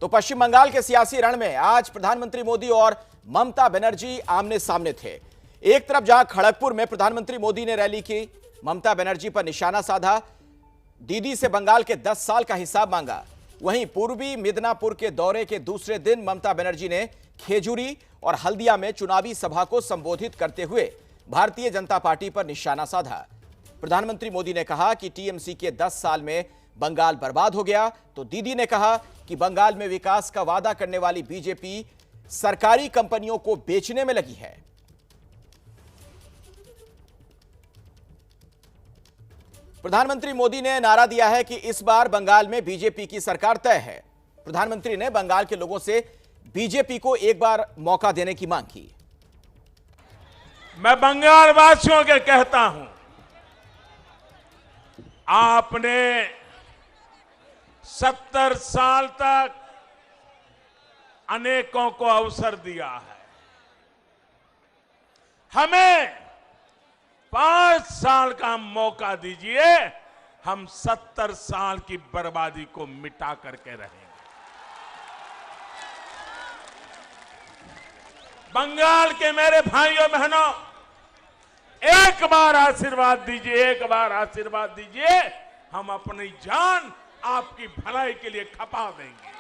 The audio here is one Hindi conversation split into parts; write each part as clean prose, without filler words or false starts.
तो पश्चिम बंगाल के सियासी रण में आज प्रधानमंत्री मोदी और ममता बनर्जी आमने सामने थे। एक तरफ जहां खड़गपुर में प्रधानमंत्री मोदी ने रैली की, ममता बनर्जी पर निशाना साधा, दीदी से बंगाल के 10 साल का हिसाब मांगा। वहीं पूर्वी मिदनापुर के दौरे के दूसरे दिन ममता बनर्जी ने खेजूरी और हल्दिया में चुनावी सभा को संबोधित करते हुए भारतीय जनता पार्टी पर निशाना साधा। प्रधानमंत्री मोदी ने कहा कि टीएमसी के 10 साल में बंगाल बर्बाद हो गया, तो दीदी ने कहा कि बंगाल में विकास का वादा करने वाली बीजेपी सरकारी कंपनियों को बेचने में लगी है। प्रधानमंत्री मोदी ने नारा दिया है कि इस बार बंगाल में बीजेपी की सरकार तय है। प्रधानमंत्री ने बंगाल के लोगों से बीजेपी को एक बार मौका देने की मांग की। मैं बंगाल वासियों के कहता हूं, आपने 70 साल तक अनेकों को अवसर दिया है। हमें 5 साल का मौका दीजिए, हम 70 साल की बर्बादी को मिटा करके रहेंगे। बंगाल के मेरे भाइयों बहनों, एक बार आशीर्वाद दीजिए, एक बार आशीर्वाद दीजिए, हम अपनी जान आपकी भलाई के लिए खपा देंगे।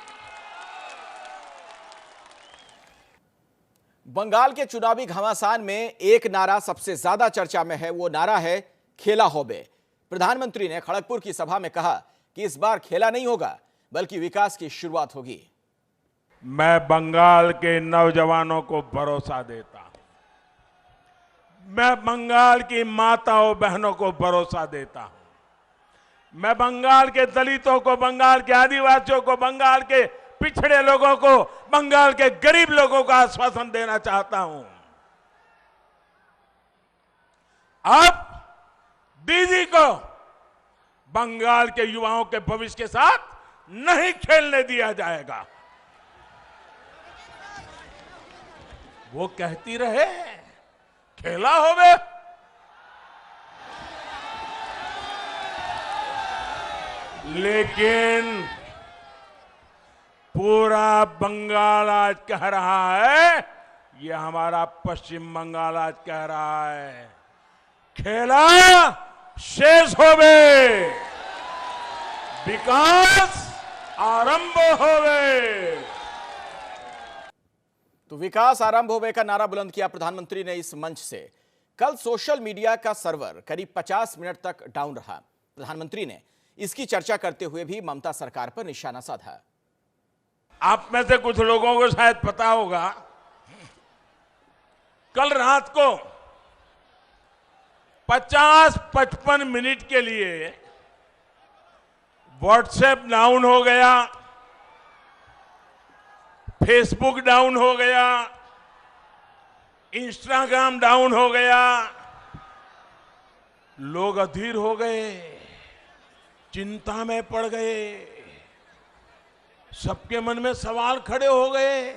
बंगाल के चुनावी घमासान में एक नारा सबसे ज्यादा चर्चा में है। वो नारा है खेला होबे। प्रधानमंत्री ने खड़गपुर की सभा में कहा कि इस बार खेला नहीं होगा, बल्कि विकास की शुरुआत होगी। मैं बंगाल के नौजवानों को भरोसा देता हूं, मैं बंगाल की माताओं बहनों को भरोसा देता हूं, मैं बंगाल के दलितों को, बंगाल के आदिवासियों को, बंगाल के पिछड़े लोगों को, बंगाल के गरीब लोगों को आश्वासन देना चाहता हूं। अब दीदी को बंगाल के युवाओं के भविष्य के साथ नहीं खेलने दिया जाएगा। वो कहती रहे खेला होवे, लेकिन पूरा बंगाल आज कह रहा है, ये हमारा पश्चिम बंगाल आज कह रहा है, खेला शेष होवे, विकास आरंभ होवे। तो विकास आरंभ होवे का नारा बुलंद किया प्रधानमंत्री ने इस मंच से। कल सोशल मीडिया का सर्वर करीब 50 मिनट तक डाउन रहा। प्रधानमंत्री ने इसकी चर्चा करते हुए भी ममता सरकार पर निशाना साधा। आप में से कुछ लोगों को शायद पता होगा, कल रात को 50-55 मिनट के लिए व्हाट्सएप डाउन हो गया, फेसबुक डाउन हो गया, इंस्टाग्राम डाउन हो गया। लोग अधीर हो गए, चिंता में पड़ गए, सबके मन में सवाल खड़े हो गए।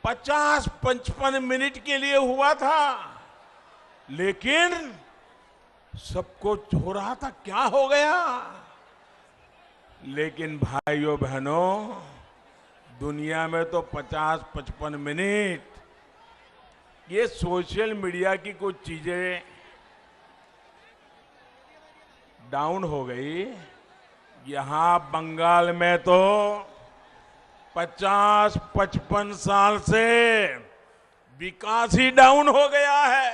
50-55 मिनट के लिए हुआ था, लेकिन सबको हो रहा था क्या हो गया। लेकिन भाइयों बहनों, दुनिया में तो 50-55 मिनट ये सोशल मीडिया की कुछ चीजें डाउन हो गई। यहां बंगाल में तो 50-55 साल से विकास ही डाउन हो गया है,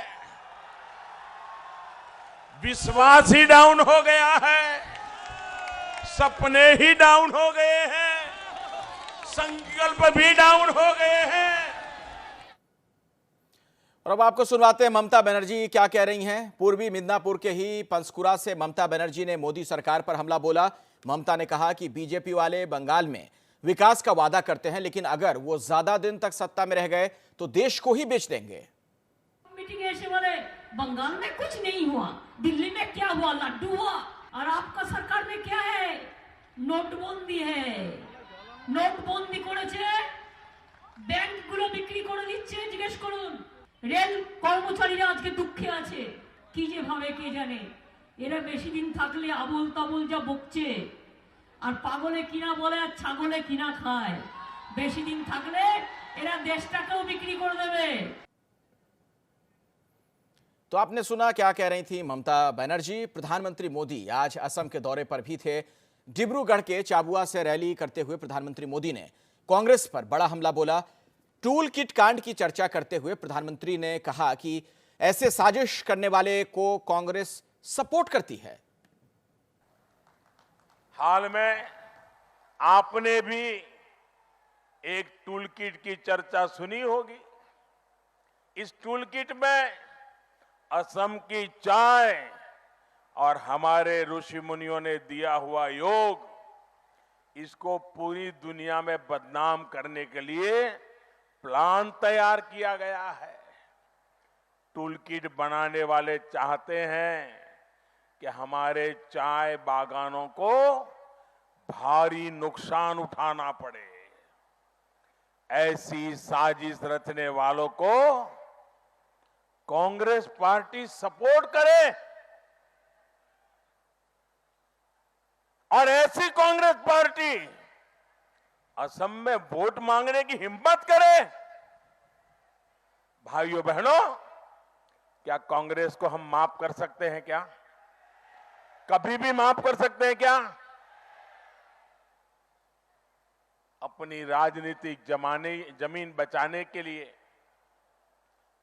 विश्वास ही डाउन हो गया है, सपने ही डाउन हो गए हैं, संकल्प भी डाउन हो गए हैं। और अब आपको सुनवाते हैं ममता बनर्जी क्या कह रही हैं। पूर्वी मिदनापुर के ही पंसकुरा से ममता बनर्जी ने मोदी सरकार पर हमला बोला। ममता ने कहा कि बीजेपी वाले बंगाल में विकास का वादा करते हैं, लेकिन अगर वो ज्यादा दिन तक सत्ता में रह गए तो देश को ही बेच देंगे। मीटिंग ऐसे बोले बंगाल में कुछ नहीं हुआ, दिल्ली में क्या हुआ, लड्डू हुआ, और आपका सरकार में क्या है, नोटबंदी है। নোটবন্দি করেছে, ব্যাংকগুলো বিক্রি করে দিচ্ছে। জিজ্ঞেস করুন, রেল কর্মচারীরা আজকে দুঃখে আছে, কি যে ভাবে কে জানে। এরা বেশি দিন থাকলে আবল তাবল যা বকছে, আর পাগলে কিনা বলে আর ছাগলে কিনা খায়। বেশি দিন থাকলে এরা দেশটাকেও বিক্রি করে দেবে। तो आपने सुना क्या कह रही थी ममता बनर्जी। प्रधानमंत्री मोदी आज असम के दौरे पर भी थे। डिब्रूगढ़ के चाबुआ से रैली करते हुए प्रधानमंत्री मोदी ने कांग्रेस पर बड़ा हमला बोला। टूल किट कांड की चर्चा करते हुए प्रधानमंत्री ने कहा कि ऐसे साजिश करने वाले को कांग्रेस सपोर्ट करती है। हाल में आपने भी एक टूल किट की चर्चा सुनी होगी। इस टूल किट में असम की चाय और हमारे ऋषि मुनियों ने दिया हुआ योग, इसको पूरी दुनिया में बदनाम करने के लिए प्लान तैयार किया गया है। टूल किट बनाने वाले चाहते हैं कि हमारे चाय बागानों को भारी नुकसान उठाना पड़े। ऐसी साजिश रचने वालों को कांग्रेस पार्टी सपोर्ट करे और ऐसी कांग्रेस पार्टी असम में वोट मांगने की हिम्मत करे। भाइयों बहनों, क्या कांग्रेस को हम माफ कर सकते हैं? क्या कभी भी माफ कर सकते हैं? क्या अपनी राजनीतिक जमीन बचाने के लिए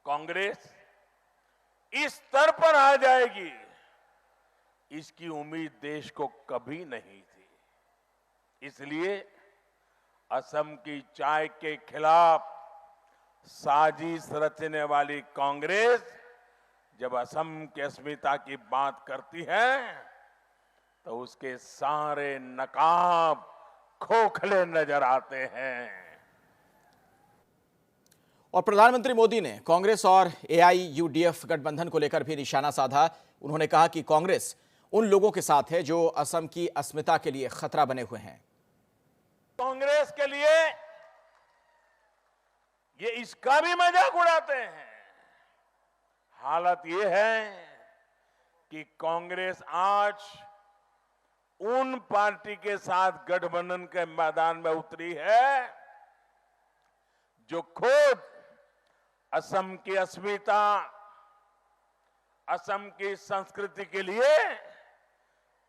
कांग्रेस इस स्तर पर आ जाएगी, इसकी उम्मीद देश को कभी नहीं थी। इसलिए असम की चाय के खिलाफ साजिश रचने वाली कांग्रेस जब असम की अस्मिता की बात करती है तो उसके सारे नकाब खोखले नजर आते हैं। और प्रधानमंत्री मोदी ने कांग्रेस और एआईयूडीएफ गठबंधन को लेकर भी निशाना साधा। उन्होंने कहा कि कांग्रेस उन लोगों के साथ है जो असम की अस्मिता के लिए खतरा बने हुए हैं। कांग्रेस के लिए ये इसका भी मजाक उड़ाते हैं। हालत ये है कि कांग्रेस आज उन पार्टी के साथ गठबंधन के मैदान में उतरी है जो खुद असम की अस्मिता, असम की संस्कृति के लिए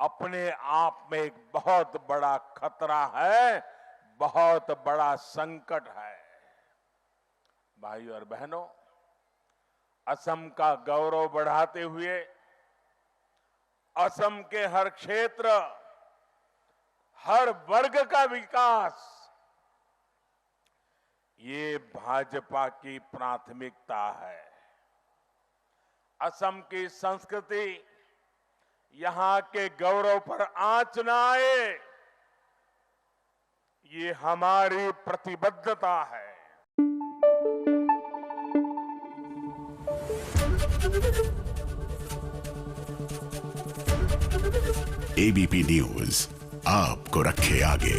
अपने आप में एक बहुत बड़ा खतरा है, बहुत बड़ा संकट है। भाइयों और बहनों, असम का गौरव बढ़ाते हुए असम के हर क्षेत्र, हर वर्ग का विकास, ये भाजपा की प्राथमिकता है। असम की संस्कृति, यहां के गौरव पर आंच न आए, ये हमारी प्रतिबद्धता है। एबीपी न्यूज आपको रखे आगे।